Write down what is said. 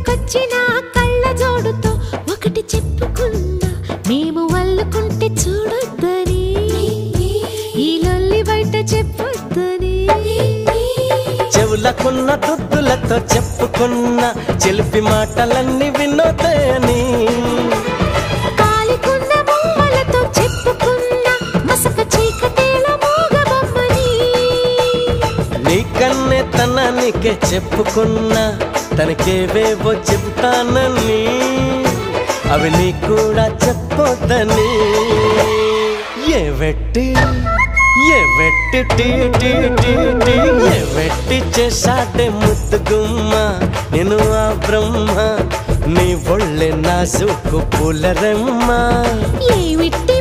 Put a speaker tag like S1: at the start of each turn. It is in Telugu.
S1: చెప్పుకొచ్చిన కళ్ళ జోడుతో ఒకటి చెప్పుకున్నా మేము వల్లుకుంటే చూడొద్దని ఈ లొల్లి బయట చెప్పొద్దని
S2: చెవులకున్న దుద్దులతో చెప్పుకున్న చిలిపి మాటలన్నీ వినోదని
S1: కాలికున్న బొమ్మలతో చెప్పుకున్న మసక చీకటేల మూగబొమ్మని
S2: నీకన్నే తనానికే చెప్పుకున్నా తనకేవేవో చెబుతానని అవి నీ కూడా చెప్పొద్దని ఏ వెట్టి చేశాడే ముద్దుగుమ్మ నేను ఆ బ్రహ్మ నీ ఒళ్ళే నాజుకు పూలరమ్మ
S1: ఏమిటి